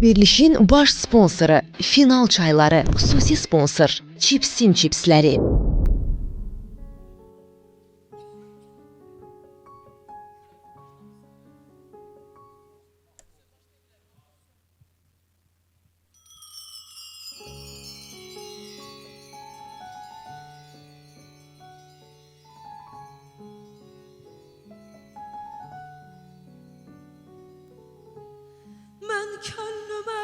Verilişin baş sponsoru Final Çayları, xüsusi sponsor Chipsim Chipsləri. Mən könlümə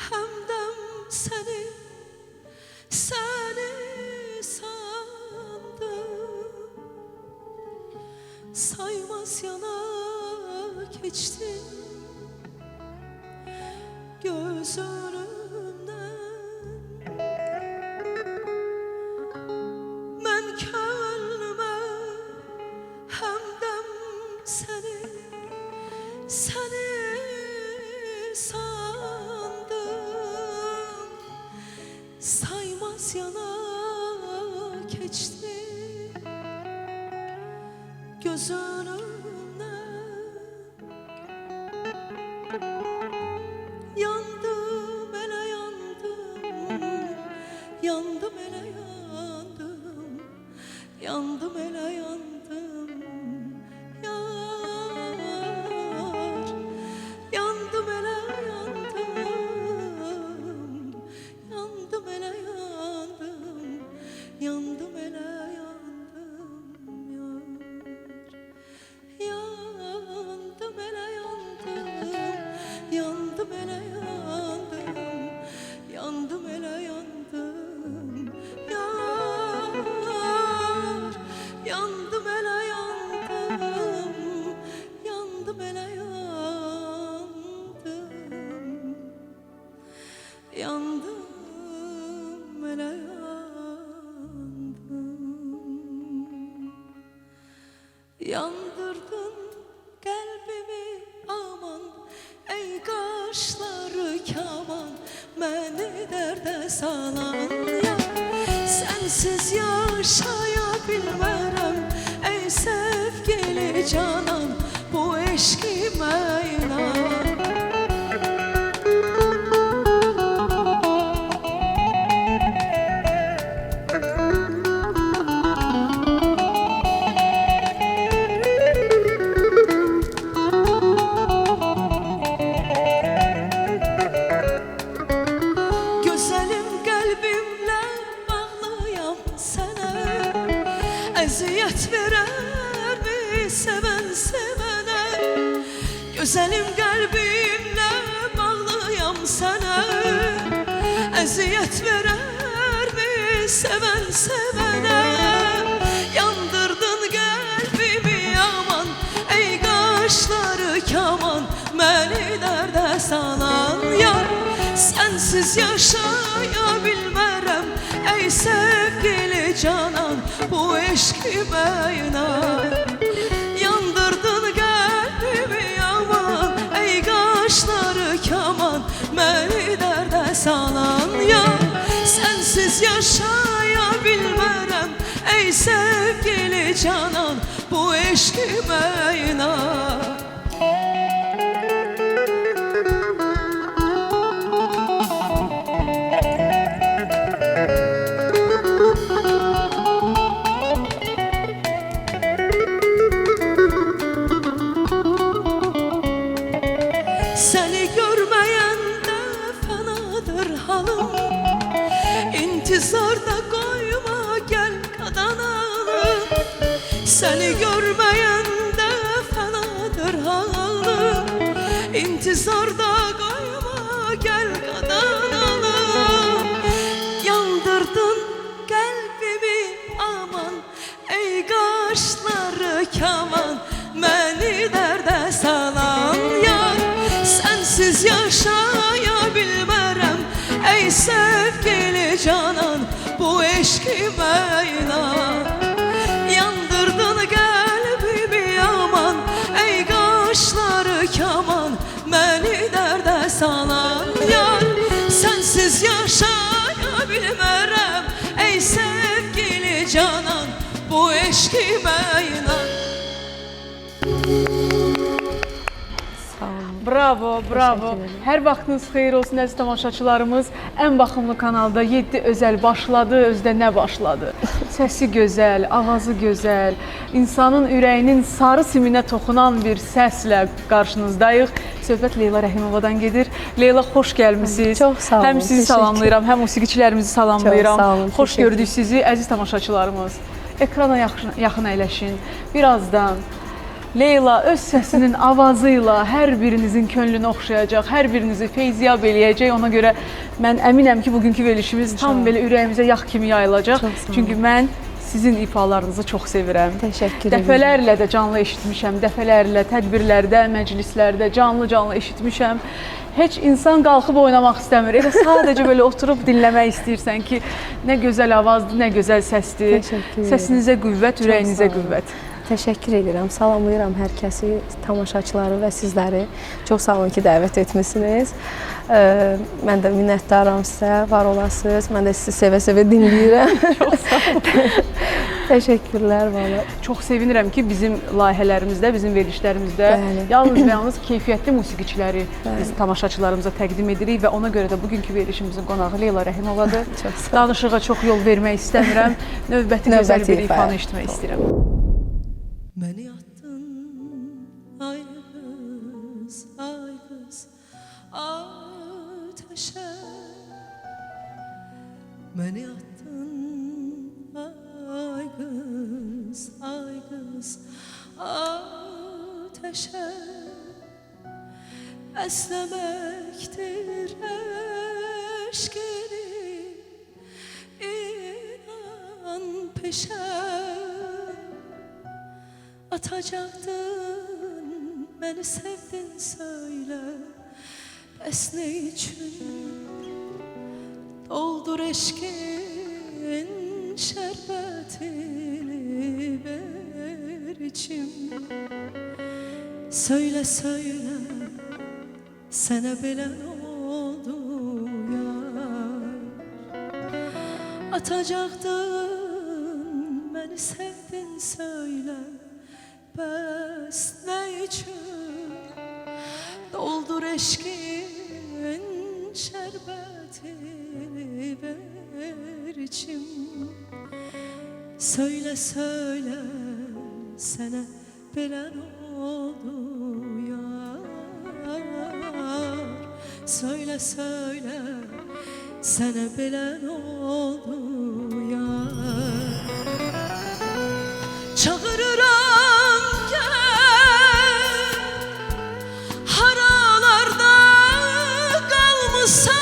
həmdəm səni sandım. Saymaz yana keçtin göz önümdən. Mən könlümə həmdəm səni sandım. Saymaz yana geçti göz önümden. Yandım ele yandım, yandım ele yandım, yandım ele yandım. Yandım ele yandım, yandım ele yandım, yandım ele yandım yar. Yandım ele yandım, yandım ele yandım, yandım ele yandım yar. Yandım ele yandım, yandım ele yandım. Yandım ele yandım. Yandırdın kalbimi aman, ey kaşları kaman, beni derde salan ya. Sensiz yaşaya bilmərəm, ey sevgili canan, bu eşkime inan. Əziyyət verərmi sevən sevənə? Gözəlim qəlbimlə bağlıyam sənə. Əziyyət verərmi sevən sevənə? Yandırdın qəlbimi aman, ey qaşları kaman, məni dərdə salan yar. Sensiz yaşaya bilmərəm, ey sevgili canan, bu eşkime inan. Yandırdın qəlbimi aman, ey qaşları kaman, məni dərdə salan yar. Sensiz yaşaya bilmərəm, ey sevgili canan, bu eşkime inan. Seni görmeyende fenadır halım, İntizarda koyma gel kadanalım. Seni görmeyende fenadır halım, İntizarda koyma gel kadanalım. Yandırdın kalbimi aman, ey kaşları kaman, beni derde salan yar. Sensiz yaşaya bilmərəm, ey sevgili canan, bu eşkime inan. Yandırdın qəlbimi aman, ey qaşları kaman, məni dərdə salan yar. Sensiz yaşaya bilmərəm, ey sevgili canan, bu eşkime inan. Bravo, bravo. Təşəkkür ederim. Hər vaxtınız xeyir olsun əziz tamaşaçılarımız. Ən baxımlı kanalda 7 özəl başladı, özdə nə başladı? Səsi gözəl, avazı gözəl, insanın ürəyinin sarı siminə toxunan bir səslə qarşınızdayıq. Söhbət Leyla Rəhimovadan gedir. Leyla, xoş gəlmisiniz. Çox sağ olun. Həm sizi salamlayıram, həm musiqiçilərimizi salamlayıram. Çox sağ olun, Xoş təşəkkür. gördük sizi əziz tamaşaçılarımız. Ekrana yaxın əyləşin. Birazdan Leyla öz səsinin avazı ilə hər birinizin könlünü oxşayacaq, hər birinizi feyziyab eləyəcək. Ona görə mən əminəm ki, bugünkü verilişimiz tam belə ürəyimizə yağ kimi yayılacaq. Çox sağ olun. Çünki mən sizin ifalarınızı çox sevirəm. Təşəkkür ederim. Dəfələrlə də canlı eşitmişəm, dəfələrlə tədbirlərdə, məclislərdə canlı eşitmişəm. Heç insan qalxıb oynamaq istəmir. Elə sadəcə belə oturub dinləmək istəyirsən ki, nə gözəl avazdır, nə gözəl səsdir. Təşəkkür ederim. Səsinizə qüvvət, ürəyinizə sağ olun. qüvvət. Təşəkkür edirəm. Salamlayıram hər kəsi, tamaşaçıları və sizləri. Çox sağ olun ki, dəvət etmisiniz. Mən də minnətdaram sizə, var olasınız. Mən də sizi sevə-sevə dinləyirəm. Çox sağ olun. Təşəkkürlər valla. Çox sevinirəm ki, bizim layihələrimizdə, bizim verilişlərimizdə Bəli. yalnız keyfiyyətli musiqiçiləri biz tamaşaçılarımıza təqdim edirik və ona görə də bugünkü verilişimizin qonağı Leyla Rəhimovadır. Çox sağ olun. Danışığa çox yol vermək istəmirəm. Növbəti gözəl bir ifanı eşitmək istəyirəm. Beni attın ay kız, ay kız ateşe. Beni attın ay kız, ay kız ateşe. Eslemektir eşkini inan peşe. Atacaktın, beni sevdin söyle. Bes ne için? Doldur eşkin şerbetini ver içim. Söyle söyle, sana belen oldu yar. Atacaktın, beni sevdin söyle. Bes ne için? Doldur eşkin şerbetini ver içim. Söyle söyle, sana belen oldu yar. Söyle söyle, sana belen oldu yar. Çağırıram gel, haralarda kalmışsan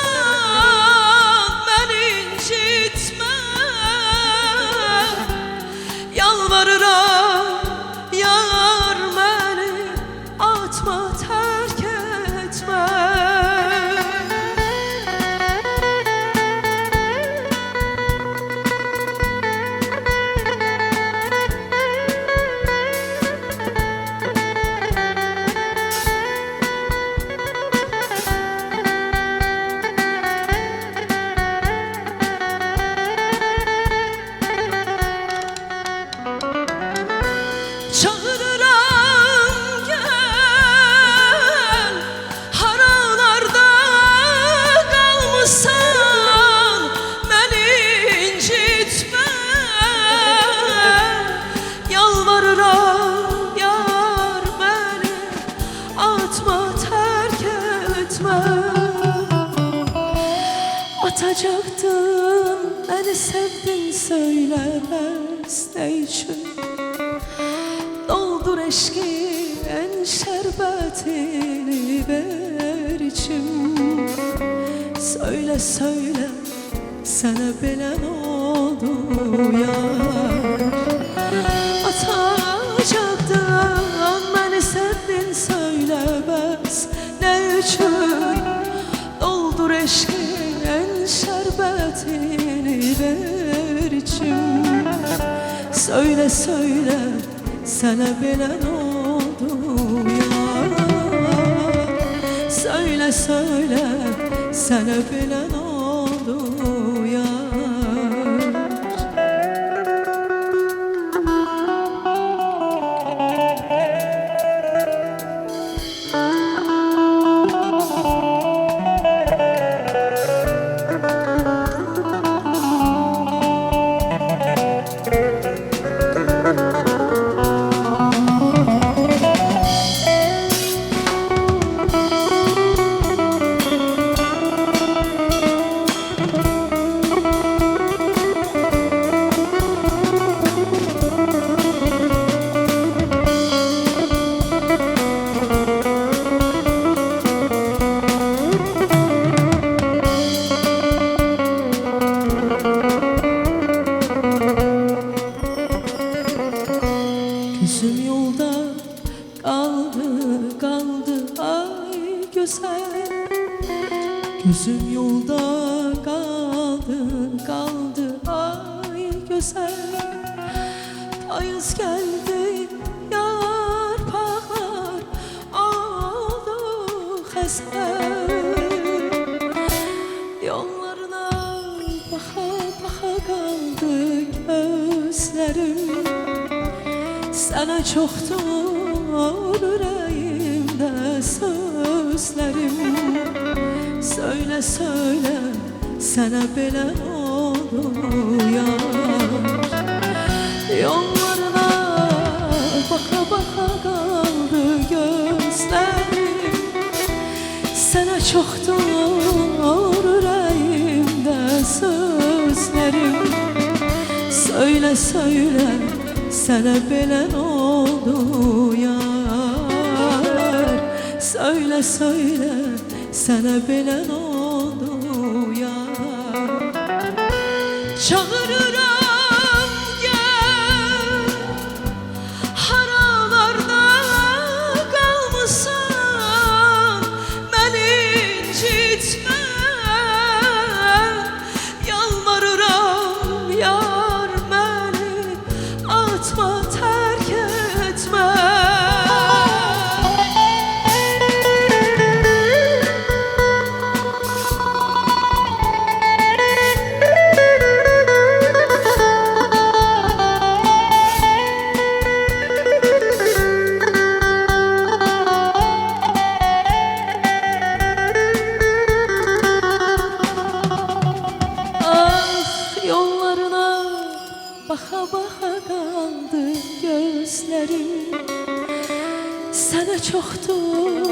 beni incitme. Yalvarıram yar beni atma, terk etme. Çağırıram gel, haralarda kalmışsan beni incitme. Yalvarıram yar beni atma, terk etme. Atacaktın, beni sevdin söyle bes ne için? Doldur eşkin şerbetini ver içim. Söyle söyle, sana belen oldu yar. Atacaktın, beni sevdin söyle bes ne için? Doldur eşkin şerbetini ver içim. Söyle söyle, sana belen oldu yar. Söyle söyle, sana belen oldu yar. güzel. Payız geldi yarpaqlar oldu xəzər. Yollarına baxa baxa qaldı gözlərim. Sənə çoxdur ürəyimdə sözlərim. Söylə söylə sənə belə oldu yar. Yollarına baxa baxa qaldı gözlərim. Sənə çoxdur ürəyimdə sözlərim. Söylə söylə sənə belə oldu yar. Söylə söylə sənə belə oldu yar. Çağırıram gel, haralarda qalmısan, məni incitmə. Yalvarıram yar, məni atma, tərk etmə. Yollarına baxa baxa qaldı gözlərim. Sənə çoxdur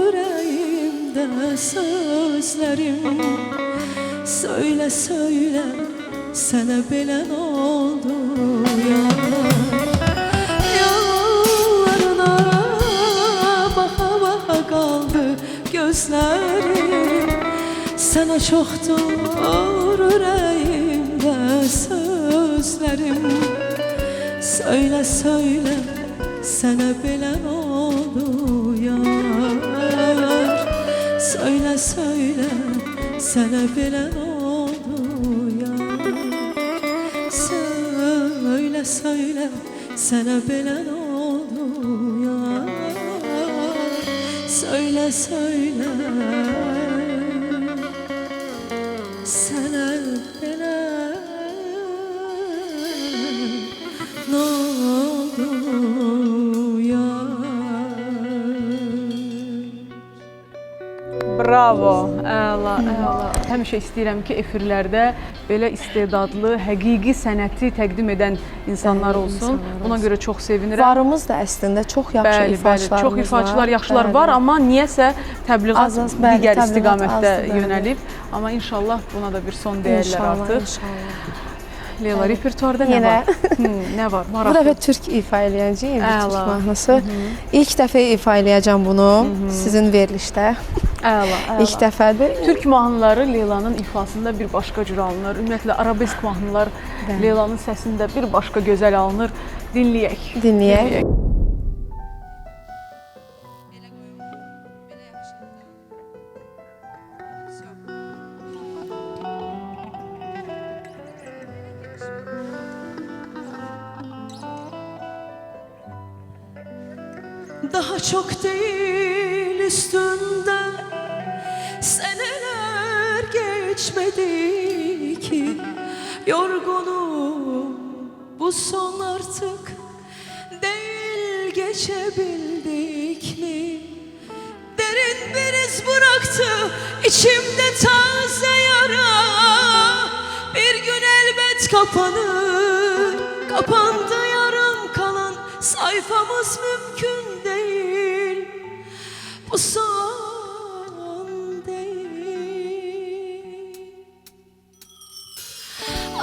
ürəyimdə sözlərim. Söylə söylə sənə belə oldu yar. Yollarına baxa baxa qaldı gözlərim. Sənə çoxdur ürəyimdə sözlərim. Söylə söylə sənə belə oldu yar. Söylə söylə sənə belə oldu yar. Söylə söylə sənə belə oldu yar. Söylə söylə sənə belə nə oldu yar. Bravo, əla, əla. Həmişə istəyirəm ki, efirlərdə belə istedadlı, həqiqi sənəti təqdim edən insanlar olsun. Buna görə çox sevinirəm. Varımız da əslində çox yaxşı ifaçılarımız var. Çox ifaçılar, yaxşılar var, amma niyəsə təbliğat digər istiqamətdə yönəlib. Amma inşallah buna da bir son deyərlər artıq. Leyla, repertuarda nə var? Nə var? Bu dəfə türk ifa eləyəcəyim, türk mahnısı. İlk dəfə ifa eləyəcəm bunu sizin verilişdə. Əla, əla. İlk dəfədir. Türk mahnıları Leylanın ifasında bir başqa cür alınır. Ümumiyyətlə, arabesk mahnılar Leylanın səsində bir başqa gözəl alınır. Dinləyək. Dinləyək. Daha çok değil üstünden seneler geçmedi ki. Yorgunum bu son artık değil, geçebildik mi? Derin bir iz bıraktı içimde taze yara. Bir gün elbet kapanır, kapandı yarım kalan sayfamız, mümkün değil. Bu son değil.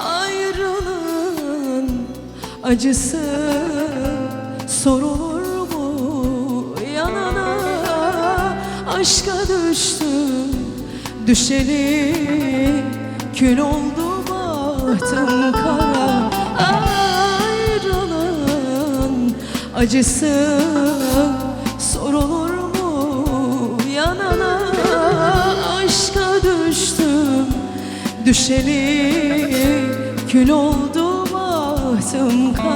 Ayrılığın acısı sorulur mu yanana? Aşka düştüm düşeli, kül oldu bahtım kara. Ayrılığın acısı sorulur mu yanana? Aşka düştüm düşeli, kül oldu bahtım kara.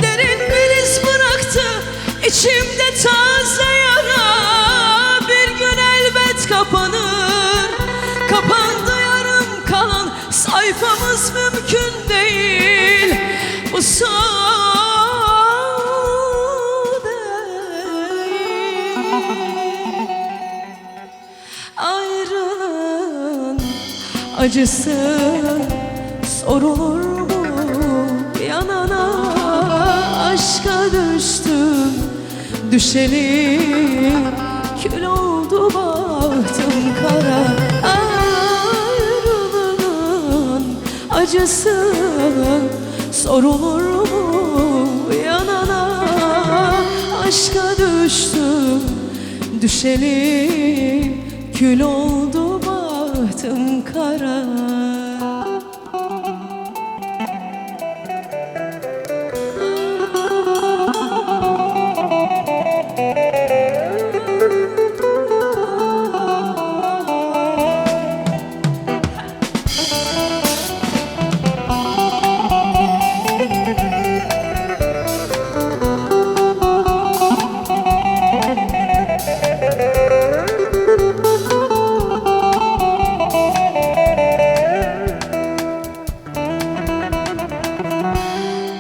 Derin bir iz bıraktı içimde taze yara. Bir gün elbet kapanır. Kapandı yarım kalan sayfamız, mümkün değil bu son değil. Ayrılığın acısı sorulur mu yanana? Aşka düştüm düşeli, kül oldu bahtım kara. Ayrılığın acısı sorulur mu yanana? Aşka düştüm düşeli, kül oldu bahtım kara.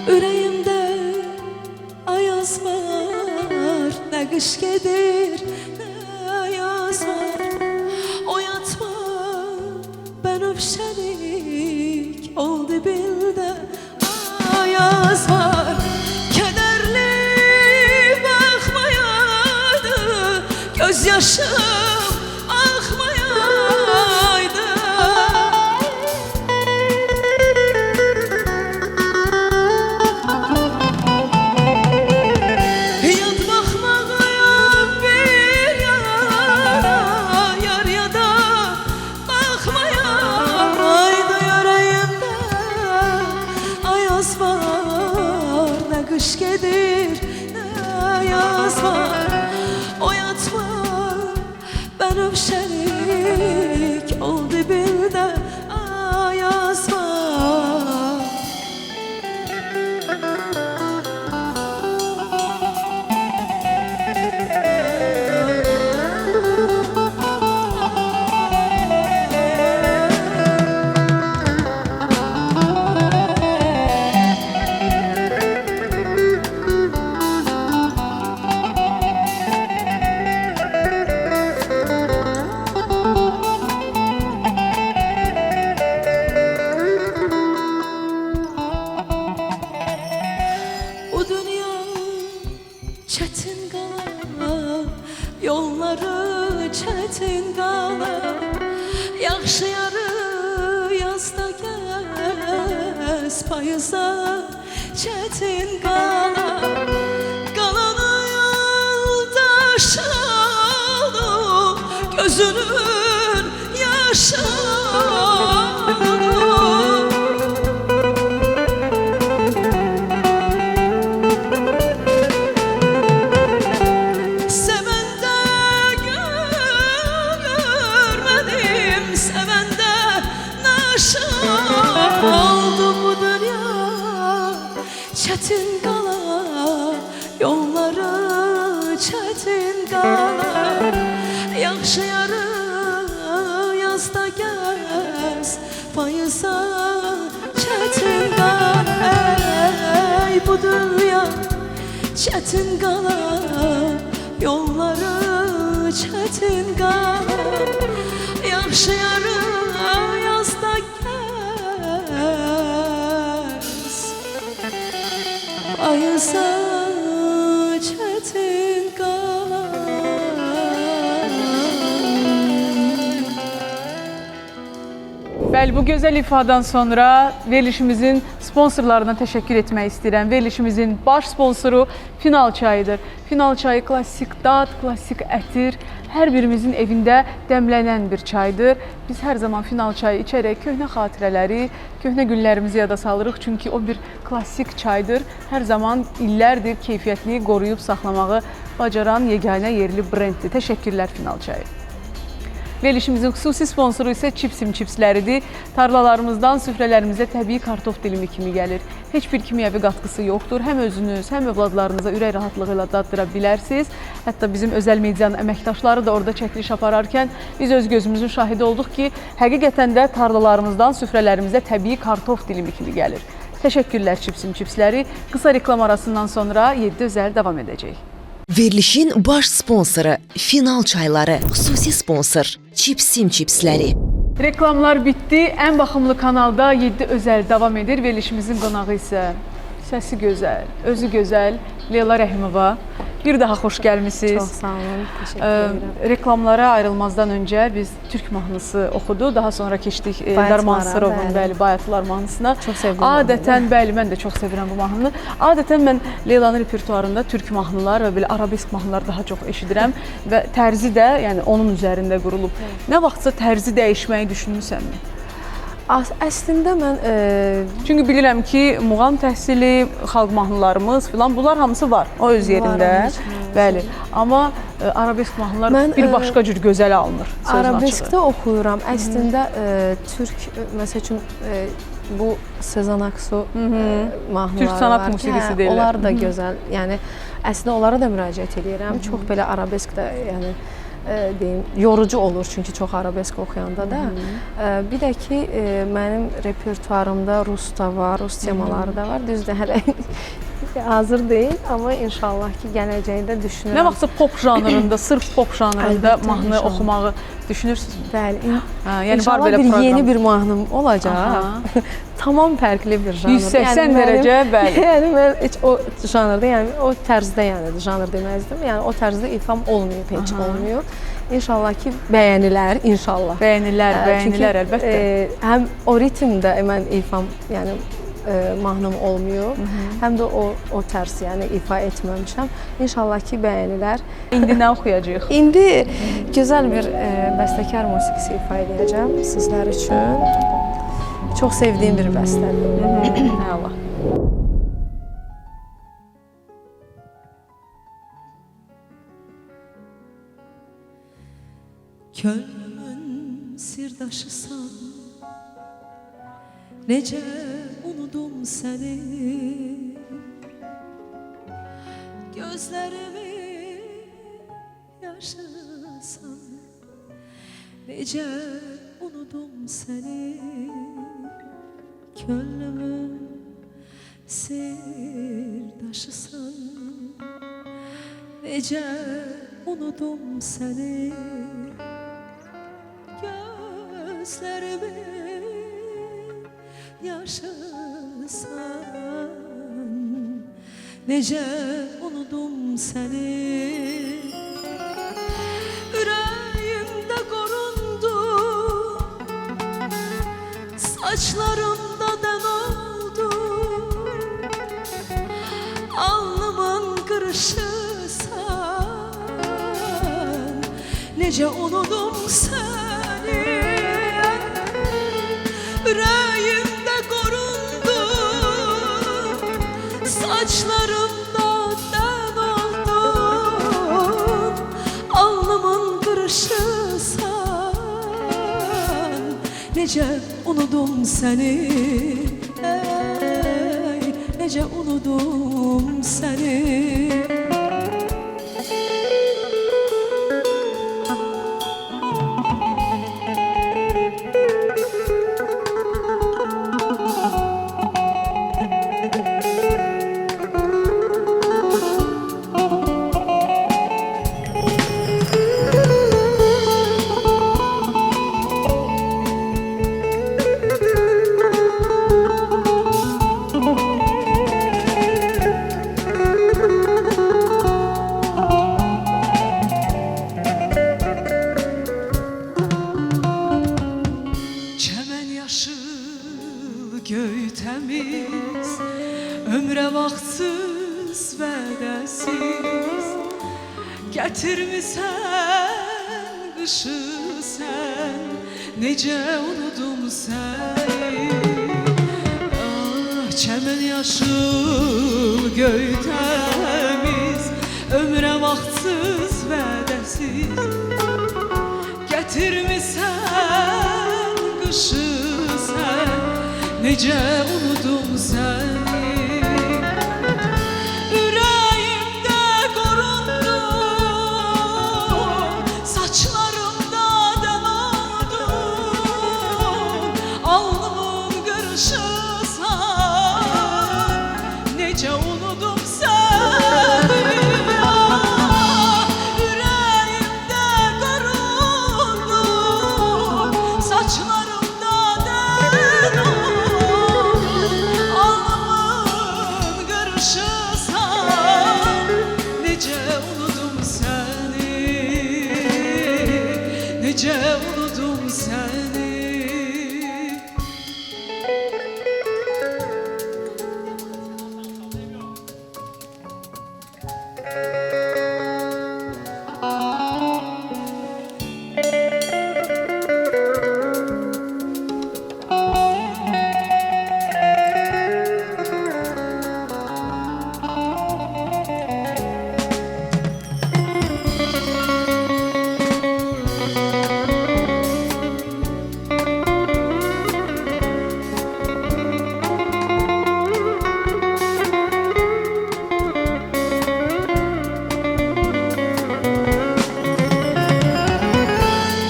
Yüreğimde ayaz var, ne kış gelir ne yaz var. Oyatma ben öpşelik ol dibinde ayaz var. Kederli bakmayaydı, gözyaşım akmayaydı. Kış gelir ne yaz var. Oyatma ben öpşelik ol dibinde ayaz var. Çetin qala, yolları çetin qala. Yaxşı yarı yazda gəz, payıza çetin qala. Qalanı yoldaşım, gözünün yaşı. Oldu bu dünya çetin qala, yolları çetin qala. Yaxşı yarı yazda gəz, payıza çetin qala. Ey bu dünya çetin qala, yolları çetin qala. Yaxşı yarı yazda ayısa çetin qala. Bəli, bu gözəl ifadən sonra verilişimizin sponsorlarına təşəkkür etmək istəyirəm. Verilişimizin baş sponsoru Final çayıdır. Final çayı klassik dad, klassik ətir, hər birimizin evində dəmlənən bir çaydır. Biz hər zaman final çayı içərək köhnə xatirələri, köhnə günlərimizi yada salırıq. Çünki o bir klassik çaydır. Hər zaman illərdir keyfiyyətli qoruyub saxlamağı bacaran yeganə yerli brenddir. Təşəkkürlər final çayı. Verilişimizin xüsusi sponsoru isə Çipsim çipsləridir. Tarlalarımızdan süfrələrimizə təbii kartof dilimi kimi gəlir. Heç bir kimyəvi qatqısı yoxdur. Həm özünüz, həm övladlarınıza ürək rahatlığı ilə daddıra bilərsiniz. Hətta bizim özəl medianın əməkdaşları da orada çəkiliş apararkən biz öz gözümüzün şahidi olduq ki, həqiqətən də tarlalarımızdan süfrələrimizə təbii kartof dilimi kimi gəlir. Təşəkkürlər Çipsim çipsləri. Qısa reklam arasından sonra 7 özəl davam edəcək. Verilişin baş sponsoru Final çayları, xüsusi sponsor Çipsim çipsləri. Reklamlar bitdi. Ən baxımlı kanalda 7 özəl davam edir. Verilişimizin qonağı isə səsi gözəl, özü gözəl Leyla Rəhimova. Bir daha xoş gəlmisiniz. Çox sağ olun, təşəkkür edirəm. Reklamlara ayrılmazdan öncə biz Türk mahnısı oxudu. Daha sonra keçdik Eldar Mansurovun, bəli, Bayatlar mahnısına. Çox sevdim. Adətən, bəli, mən də çox sevirəm bu mahnını. Adətən mən Leylanın repertuarında türk mahnılar və belə arabesk mahnılar daha çox eşidirəm və tərzi də, yəni onun üzərində qurulub. Nə vaxtsa tərzi dəyişməyi düşünmüsənmi? Əslində mən Çünki bilirəm ki, muğam təhsili, xalq mahnılarımız filan bunlar hamısı var o öz yerində. Bəli. Amma arabesk mahnılar bir başqa cür gözəl alınır. Arabeskdə oxuyuram. Əslində türk, məsəl üçün bu Sezen Aksu mahnıları Türk sanat musiqisi deyirlər. Onlar da gözəl. Yəni əslində onlara da müraciət edirəm. Çox belə arabesk də, yəni deyim, yorucu olur çünki çox arabesk oxuyanda da. Bir də ki, mənim repertuarımda rus da var, rus temaları da var. Düzdür, hələ hazır deyil, amma inşallah ki, gələcəkdə düşünürəm. Nə vaxtsa pop janrında, sırf pop janrında mahnı oxumağı düşünürsünüzmü? Bəli. Yəni var belə proqram. Yeni bir mahnım olacaq. Tamam fərqli bir janr. 180 dərəcə, bəli. Yəni mən heç o janrda, yəni o tərzdə, yəni janr deməzdim. Yəni o tərzdə ifam olmayıb, heç olmuyor. İnşallah ki, bəyənilər, inşallah. Bəyənilər əlbəttə. Həm o ritmdə mən ifam, yəni mahnım olmuyor. Həm də o tərz, yəni ifa etməmişəm. İnşallah ki, bəyənilər. İndi nə oxuyacağıq? İndi gözəl bir bəstəkar musiqisi ifa edəcəm sizlər üçün. Çox sevdiyim bir bəstədir. Allah. Könlümün sirdaşısan, necə unudum səni, gözlərimi yaşasan, necə unudum səni, könlümün sirdaşısan, necə unudum səni, gözlərimi yaşasan, necə unudum səni, ürəyimdə qorundu, saçlarımda dən oldu, alnımın qırışısan, necə unudum səni, ürəyimdə qorundu, saçlarımda dən oldu, alnımın qırışısan, necə unudum səni, ey, necə unudum səni. Göytəmiz, ömrə vaxtsız vədəsiz, gətirmisən qışı sən, necə unudum səni. Ah, çəmən yaşıl göytəmiz, ömrə vaxtsız vədəsiz. Gətirmisən qışı sən, necə unudum səni. Ürəyimdə qorundun, saçlarımda dən oldun, alnımın qırışısan, necə unudum səni. Ah, ürəyimdə qorundun, saçlarımda dən oldun, alnımın qırışısan, necə unudum səni, necə unudum səni.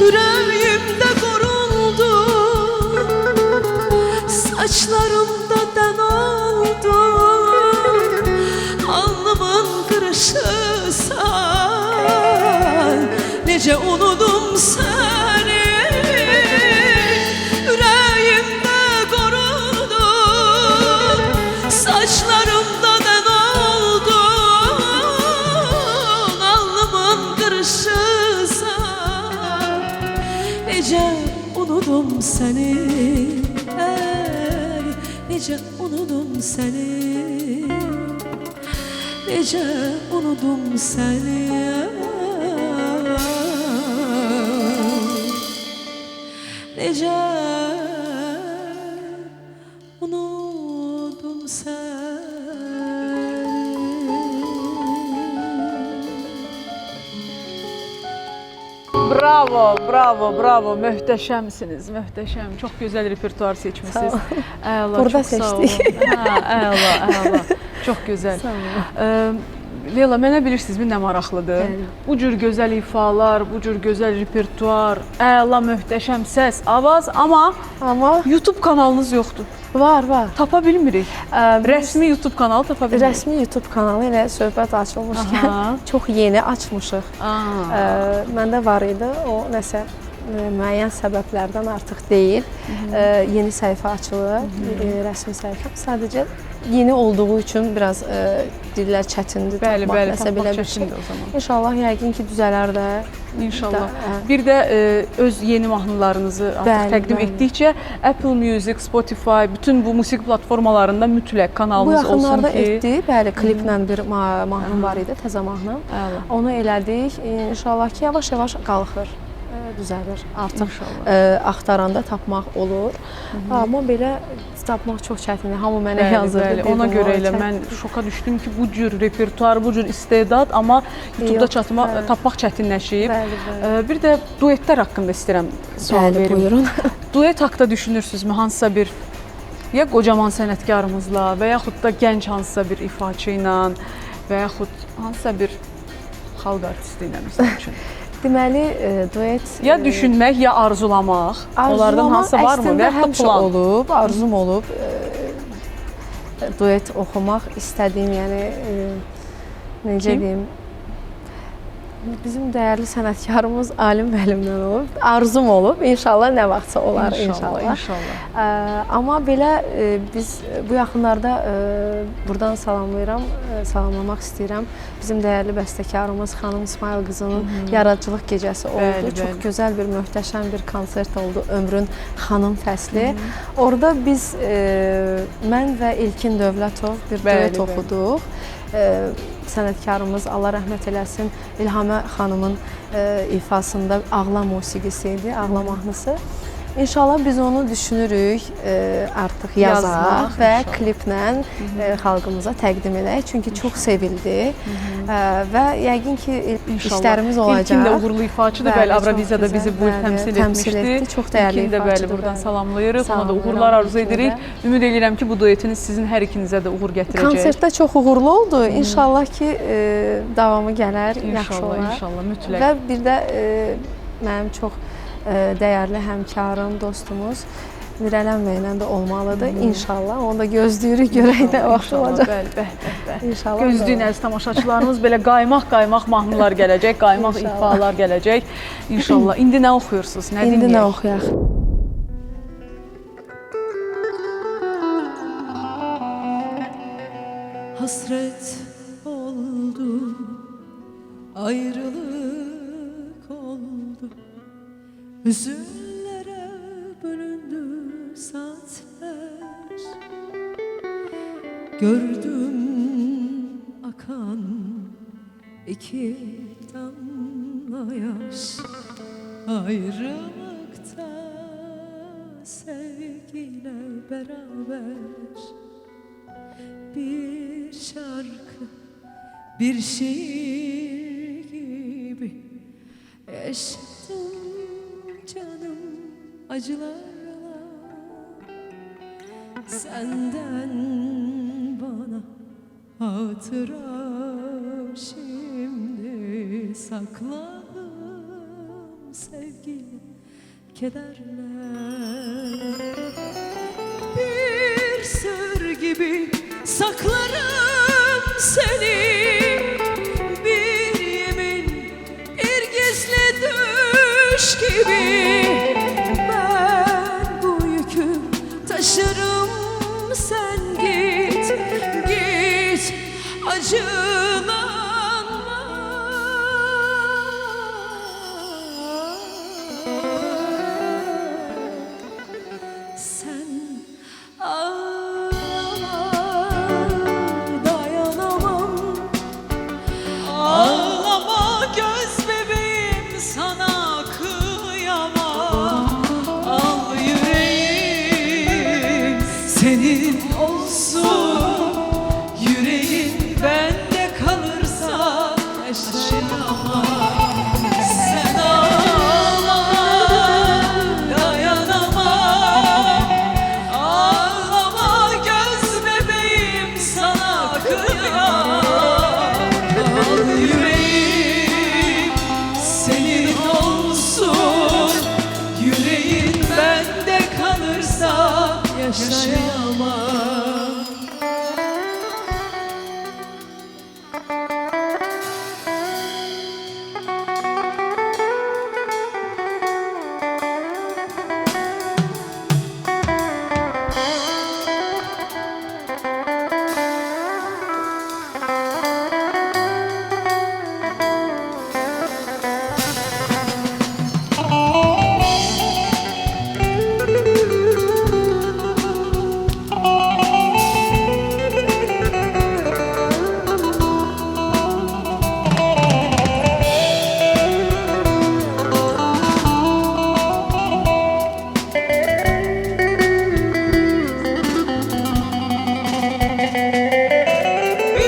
Ürəyimdə qoruldun, saçlarımda dən oldun, alnımın qırışısan, necə unudum səni. Ürəyimdə qoruldun, saçlarımda dən oldun, alnımın qırışısan, necə unudum səni, ey, necə unudum səni, necə unudum səni, necə unudum səni. Bravo, bravo, bravo. Möhtəşəmsiniz, möhtəşəm. Çox gözəl repertuar seçmisiniz. Əla, Burada çox sağ olun. seçdik. Hə, əla, əla. Çox gözəl. Sağ olun. Leyla, mənə bilirsiniz, nə maraqlıdır? Bəli. Bu cür gözəl ifalar, bu cür gözəl repertuar, əla, möhtəşəm səs, avaz, amma Amma YouTube kanalınız yoxdur. var, var. Tapa bilmirik. Biz Rəsmi YouTube kanalı tapa bilmirik. rəsmi YouTube kanalı ilə söhbət açılmışkən Aha. çox yeni açmışıq. Aa, Məndə var idi, o nəsə müəyyən səbəblərdən artıq deyil. Yeni səhifə açılır, rəsmi səhifə. Sadəcə yeni olduğu üçün biraz dillər çətindir. bəli, tapmaq, bəli, nəsə tapmaq belə bir şey. çətindir o zaman. İnşallah yəqin ki düzələr də. İnşallah. Da- Bir də öz yeni mahnılarınızı artıq Bəli, təqdim bəli. etdikcə Apple Music, Spotify, bütün bu musiqi platformalarında mütləq Bu kanalınız olsun yaxınlarda ki. etdik. Bəli, kliplə bir mahnım var idi, təzə mahnım. Əla. Onu elədik. İnşallah ki yavaş-yavaş qalxır. Düzəlir. Artıq İnşallah. axtaranda tapmaq olur. Amma belə tapmaq çox çətindir. Hamı mənə Bəli, yazırdı. bəli. dedim, Ona görə "Vay, elə çətin." mən şoka düşdüm ki, bu cür repertuar, bu cür istedad, amma YouTube-da Yox, bəli. tapmaq çətinləşib. Bəli, bəli. Bir də duetlər haqqında istəyirəm sual Bəli, verim. buyurun. Duet haqqında düşünürsünüzmü? Hansısa bir ya qocaman sənətkarımızla və yaxud da gənc hansısa bir ifaçı ilə və yaxud hansısa bir xalq artisti ilə məsəl üçün. Deməli, duet Ya düşünmək, ya arzulamaq. Onlardan arzulamaq hansısa varmı? Və əslində yaxud da həmişə plan. olub, arzum olub. Duet oxumaq istədiyim, yəni necə Kim? deyim? Bizim dəyərli sənətkarımız Alim müəllimdən olub. Arzum olub. İnşallah nə vaxtsa olar inşallah. İnşallah. Amma belə biz bu yaxınlarda buradan salamlayıram, salamlamaq istəyirəm. Bizim dəyərli bəstəkarımız xanım İsmail qızının yaradıcılıq gecəsi oldu. Bəli, Çox bəli. gözəl bir möhtəşəm bir konsert oldu. Ömrün xanım fəsli. Orada biz mən və İlkin Dövlətov bir Bəli, duet bəli. oxuduq. Sənətkarımız Allah rəhmət eləsin İlhamə xanımın ifasında ağlam musiqisi idi, ağlam mahnısı. İnşallah biz onu düşünürük artıq yazaq və kliplə xalqımıza təqdim edək. Çünki çox sevildi və yəqin ki işlərimiz olacaq. İlkin də uğurlu ifaçıdır. Bəli, Avroviziyada bizi bu il təmsil etmişdi. Çox dəyərli İlkin də bəli, buradan salamlayırıq. Ona da uğurlar arzu edirik. Ümid edirəm ki, bu duetiniz sizin hər ikinizə də uğur gətirəcək. Konsertdə çox uğurlu oldu. İnşallah ki davamı gələr, yaxşı olar. İnşallah, mütləq. Və bir də mənim çox dəyərli həmkarım, dostumuz Mirələm bəylə də olmalıdır. İnşallah. Onu da gözləyirik, görək nə vaxt olacaq. Bəli. İnşallah. Gözləyin əziz tamaşaçılarımız, belə qaymaq mahnılar gələcək, qaymaq ifalar gələcək. İnşallah. İndi nə oxuyursunuz? Nə dinləyək? İndi nə oxuyaq? Hasret oldu, ayrılık oldu, hüzünlere bölündü saatler. Gördüm akan iki damla yaş, ayrılıkta sevgiyle beraber. Bir şarkı, bir şiir gibi yaşadım canım acılarla. Senden bana hatıra şimdi sakladım sevgili kederle. Bir sır gibi saklarım seni, bir yemin, bir gizli düş gibi. Ben bu yükü taşırım, sen git, git acılanma. Sen ağlama göz bebeğim, sana kıyamam. Al yüreğim senin olsun, yüreğin bende kalırsa yaşayamam. Sen ağlama, dayanamam. Ağlama göz bebeğim, sana kıyamam. Al yüreğim senin olsun, yüreğin bende kalırsa yaşayamam.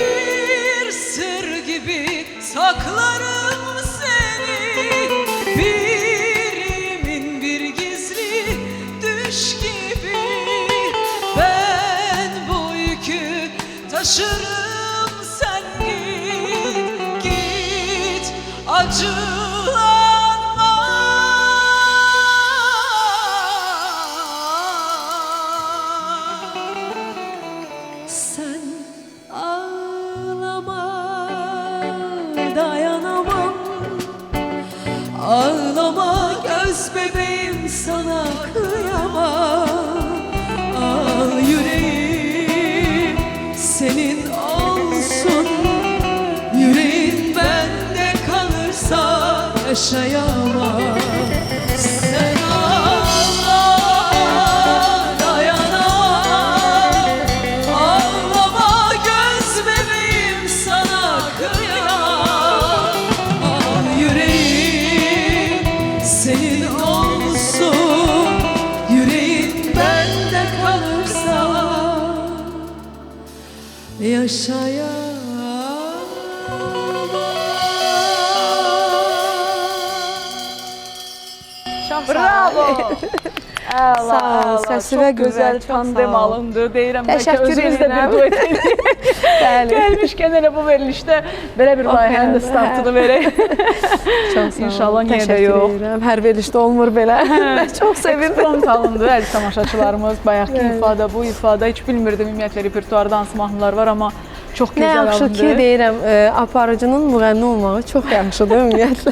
Bir sır gibi saklarım seni, bir yemin, bir gizli düş gibi. Ben bu yükü taşırım, sen git, git acılanma. Sen ağlama, dayanamam. Ağlama göz bebeğim, sana kıyamam. Al yüreğim senin olsun, yüreğin bende kalırsa yaşayamam. Sen ağlama, dayanamam. Ağlama göz bebeğim, sana kıyamam. Al yüreğim yaşayan. Bravo. Əla, Sağ ol, əla. səsi Çox və gözəl çox tandem sağ ol. alındı. Deyirəm bəlkə Təşəkkür özünüz də bir edirəm. duet edin. Bəli. Gəlmişkən elə bu verilişdə belə bir layihənin də hə. startını verək. Çox sağ ol. İnşallah niyə də Təşəkkür yox. edirəm. Hər verilişdə olmur belə. Çox sevindim. Prompt alındı əziz tamaşaçılarımız. Bayaqki ifada, bu ifada heç bilmirdim ümumiyyətlə repertuarda hansı mahnılar var, amma çox Nə gözəl yaxşı alındı. ki, deyirəm, aparıcının müğənni olmağı çox yaxşıdır ümumiyyətlə.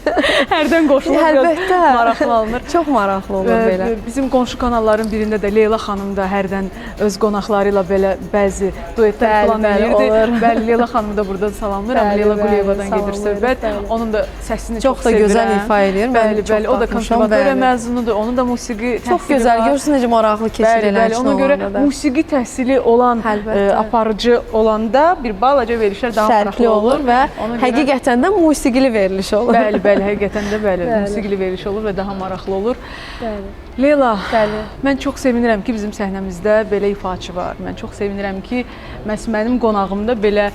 Hərdən qoşulur, Əlbəttə. maraqlı alınır. Çox maraqlı olur belə. Bizim qonşu kanalların birində də Leyla xanım da hərdən öz qonaqları ilə belə bəzi duetlər Bəli, falan bəli, edirdi. olur. Bəli, Leyla xanımı da buradan salamlayıram. Bəli, Leyla bəli, Quliyevadan gedir salamlayırıq, söhbət. bəli. Onun da səsini Çox çox da sevirəm. gözəl ifa edir. Mən Bəli, çox bəli. O da baxmışam, konservatoriya bəli. məzunudur. Onun da musiqi təhsili Çox gözəl. var. Görürsünüz necə maraqlı keçir Bəli, elə. bəli. Ona görə musiqi təhsili olan Əlbəttə. aparıcı olanda bir balaca verilişlər daha fərqli maraqlı olur və Ona görə- həqiqətən də musiqili veriliş olur. Bəli, bəli, həqiqətən də bəli. Bəli. Musiqili veriliş olur və daha maraqlı olur. Bəli. Leyla, Bəli. mən çox sevinirəm ki, bizim səhnəmizdə belə ifaçı var. Mən çox sevinirəm ki, mənim qonağımda belə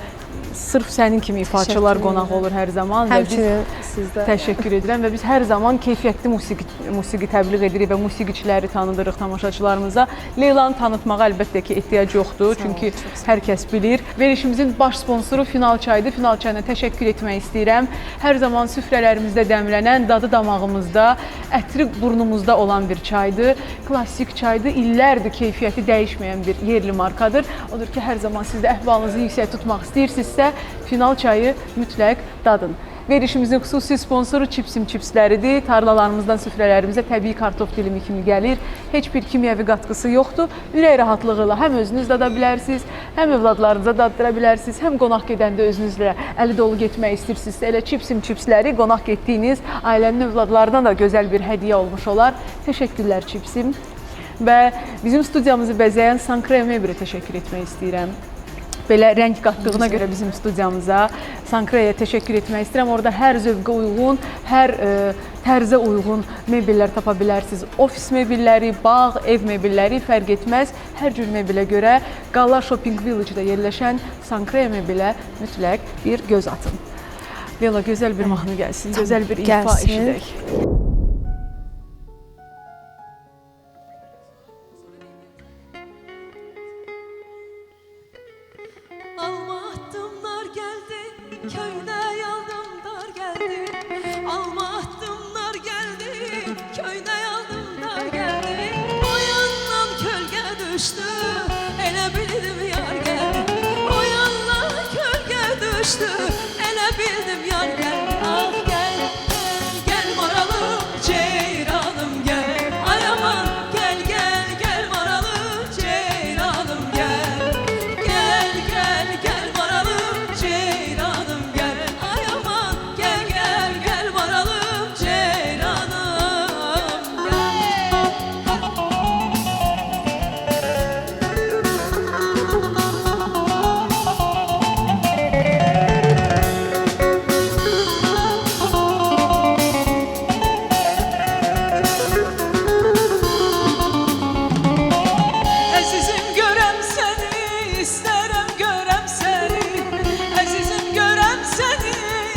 sırf sənin kimi ifaçılar Təşəkkür qonaq olur hər zaman və biz Həmçinin sizdə. təşəkkür edirəm və biz hər zaman keyfiyyətli musiqi təbliğ edirik və musiqiçiləri tanıdırıq tamaşaçılarımıza. Leylanı tanıtmağa əlbəttə ki, ehtiyac yoxdur, çünki hər kəs bilir. Verilişimizin baş sponsoru Final çaydır. Final çayına təşəkkür etmək istəyirəm. Hər zaman süfrələrimizdə dəmlənən, dadı damağımızda, ətri burnumuzda olan bir çaydır. Klassik çaydır, illərdir keyfiyyəti dəyişməyən bir yerli markadır. Odur ki, hər zaman siz də əhvalınızı yüksək tutmaq istəyirsinizsə, Final çayı mütləq dadın. Verilişimizin xüsusi sponsoru Çipsim çipsləridir. Tarlalarımızdan süfrələrimizə təbii kartof dilimi kimi gəlir. Heç bir kimyəvi qatqısı yoxdur. Ürək rahatlığı ilə həm özünüz dada bilərsiniz, həm övladlarınıza daddıra bilərsiniz, həm qonaq gedəndə özünüzlə əli dolu getmək istəyirsinizsə, elə Çipsim çipsləri qonaq getdiyiniz ailənin övladlarına da gözəl bir hədiyyə olmuş olar. Təşəkkürlər Çipsim. Və bizim studiyamızı bəzəyən Sankre Mebrə təşəkkür etmək istəyirəm. Belə rəng qatdığına görə bizim studiyamıza Sankraya təşəkkür etmək istəyirəm. Orada hər zövqə uyğun, hər tərzə uyğun mebellər tapa bilərsiniz. Ofis mebelləri, bağ, ev mebelləri fərq etməz. Hər cür mebelə görə Qala Shopping Village-da yerləşən Sankraya mebelə mütləq bir göz atın. Leyla, gözəl bir mahnı gəlsin, gözəl bir ifa eşidək. Alma addımlar geldi, köyüne yaldımlar geldi. Alma addımlar geldi, köyüne yaldımlar geldi. O yandan kölge düştü, ele bildim yar geldi. O yandan kölge düştü, ele bildim yar geldi. Ah gel, gel, gel maralım, ceyranım gel. Ay aman gel, gel, gel maralım, ceyranım gel. Gel, gel, gel maralım, ceyranım gel. Ay aman gel, gel, gel maralım, ceyranım Əzizim görəm səni, istərəm görəm səni. Əzizim görəm səni,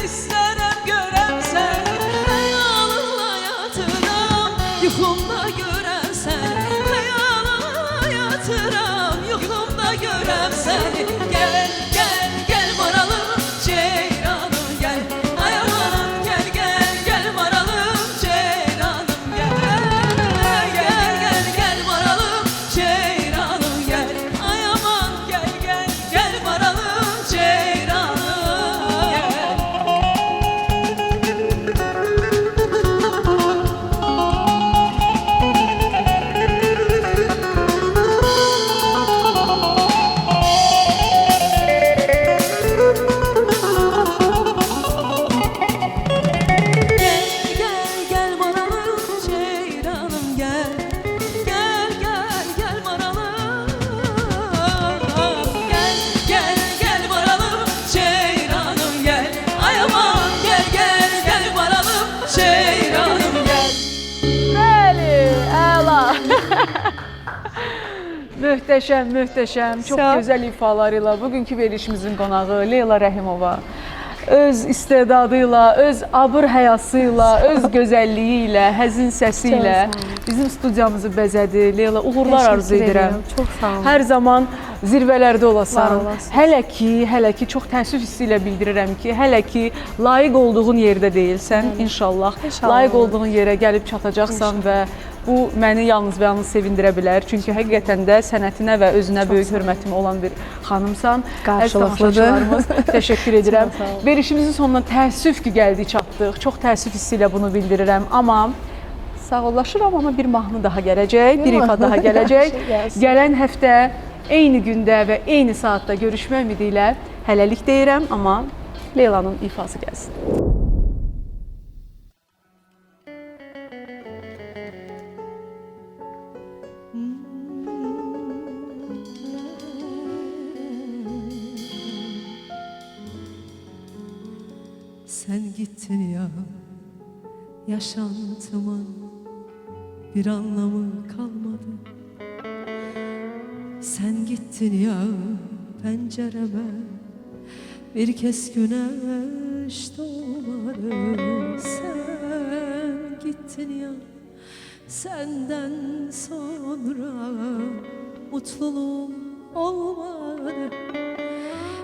istərəm görəm səni. Xəyalınla yatıram, yuxumda görəm səni. Xəyalınla yatıram, yuxumda görəm səni. Gel, gel, gel maralım, ceyranım gel. Ay aman gel, gel, gel maralım, ceyranım gel. Gel, gel, gel maralım, ceyranım gel. Ay aman gel, gel, gel maralım, ceyranım gel. Gel, gel, gel maralım, ceyranım gel. Gel, gel, gel maralım. Gel, gel, gel maralım, ceyranım gel. Ay aman gel, gel, gel maralım, ceyranım gel. Bəli, əla. Möhtəşəm, möhtəşəm, çox Sağ ol. gözəl ifalarıyla bugünkü verilişimizin qonağı Leyla Rəhimova öz istedadıyla, öz abır həyasıyla, öz gözəlliyi ilə, həzin səsi ilə Çox sağ ol. bizim studiyamızı bəzədi. Leyla, uğurlar arzu Təşəkkür edirəm. Çox sağ olun. Hər zaman zirvələrdə Var olasan. olasın. Hələ ki çox təəssüf hissi ilə bildirirəm ki, hələ ki layiq olduğun yerdə deyilsən. İnşallah İnşallah. layiq olduğun yerə gəlib çatacaqsan və bu məni yalnız və yalnız sevindirə bilər. Çünki həqiqətən də sənətinə və özünə böyük hörmətim olan bir xanımsan. Qarşılıqlıdır. Əziz tamaşaçılarımız, təşəkkür edirəm. Çox sağ ol. Verişimizin sonuna təəssüf ki, gəldik, çatdıq. Çox təəssüf hissi ilə bunu bildirirəm. Amma sağollaşıram, amma bir mahnı daha gələcək, bir ifa daha gələcək. Gəlsin. Gələn həftə eyni gündə və eyni saatda görüşmək ümidi ilə hələlik deyirəm, amma Leylanın ifası gəlsin. Sen gittin ya, yaşantımın bir anlamı kalmadı. Sen gittin ya, pencereme bir kez güneş doğmadı. Sen gittin ya, senden sonra mutluluğum olmadı.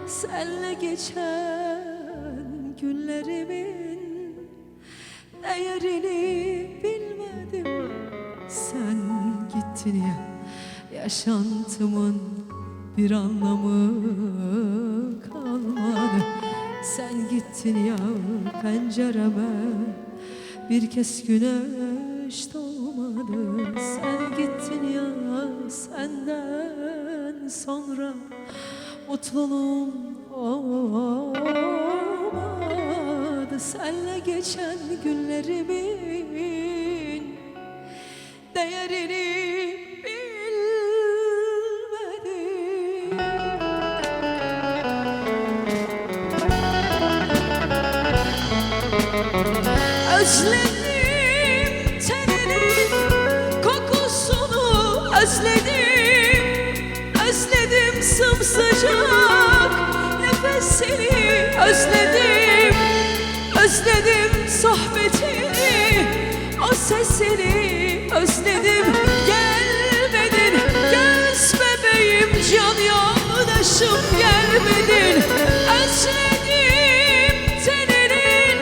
Senle geçen günlerimin değerini bilmedim. Sen gittin ya, yaşantımın bir anlamı kalmadı. Sen gittin ya, pencereme bir kez güneş doğmadı. Sen gittin ya, senden sonra mutluluğum olmadı. Senle geçen günlerimin değerini bilmedim. Özledim teninin kokusunu, özledim sımsıcak nefesini, özledim sohbetini, o sesini özledim. Gelmedin göz bebeğim, can yoldaşım gelmedin. Özledim teninin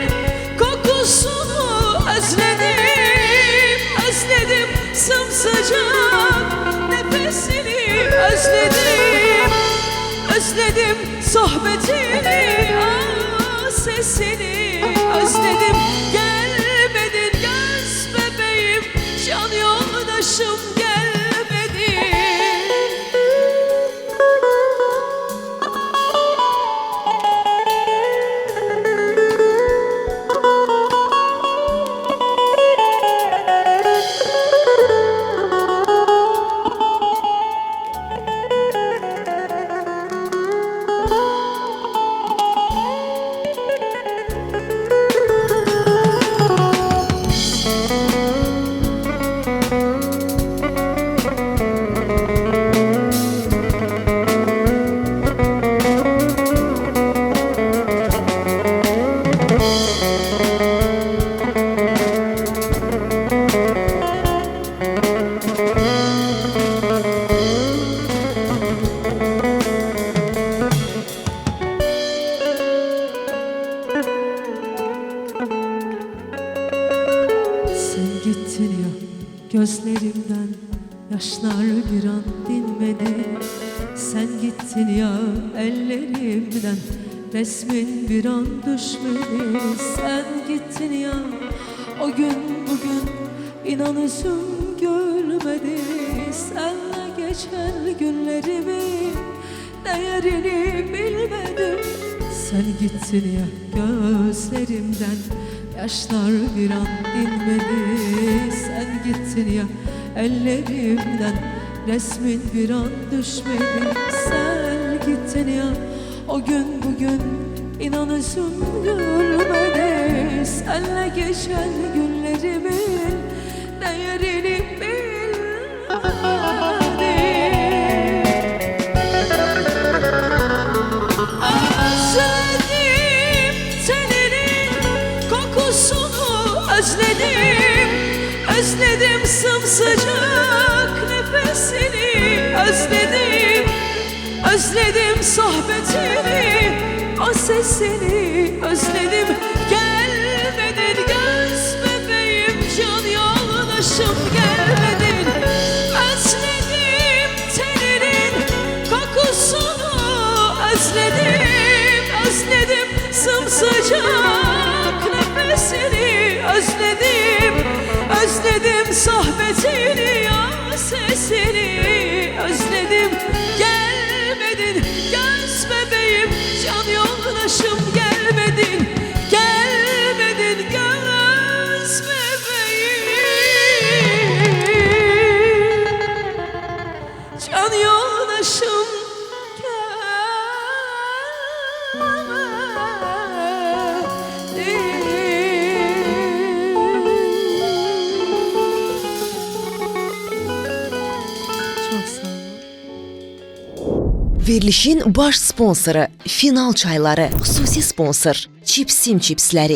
kokusunu, özledim sımsıcak nefesini, özledim sohbetini, o sesini özledim. Gelmedin göz bebeğim, can yoldaşım gelmedin. Gittin ya, gözlerimden yaşlar bir an dinmedi. Sen gittin ya, ellerimden resmin bir an düşmedi. Sen gittin ya, o gün bugün inan yüzüm gülmedi. Senle geçen günlerimin değerini bilmedim. Sen gittin ya, gözlerimden yaşlar bir an dinmedi. Sen gittin ya, ellerimden resmin bir an düşmedi. Sen gittin ya, o gün bugün inan yüzüm gülmedi. Senle geçen günlerimin değerini bilmedi. özledim. Özledim sohbetini, o sesini özledim. Gelmedin göz bebeğim, can yoldaşım gelmedin. Özledim teninin kokusunu, özledim. Özledim sımsıcak nefesini, özledim. Özledim sohbetini, ya sesini özledim. Gelmedin göz bebeğim, can yoldaşım gelmedin. Gelmedin göz bebeğim, can yoldaşım Verilişin baş sponsoru Final çayları, xüsusi sponsor Çipsim çipsləri.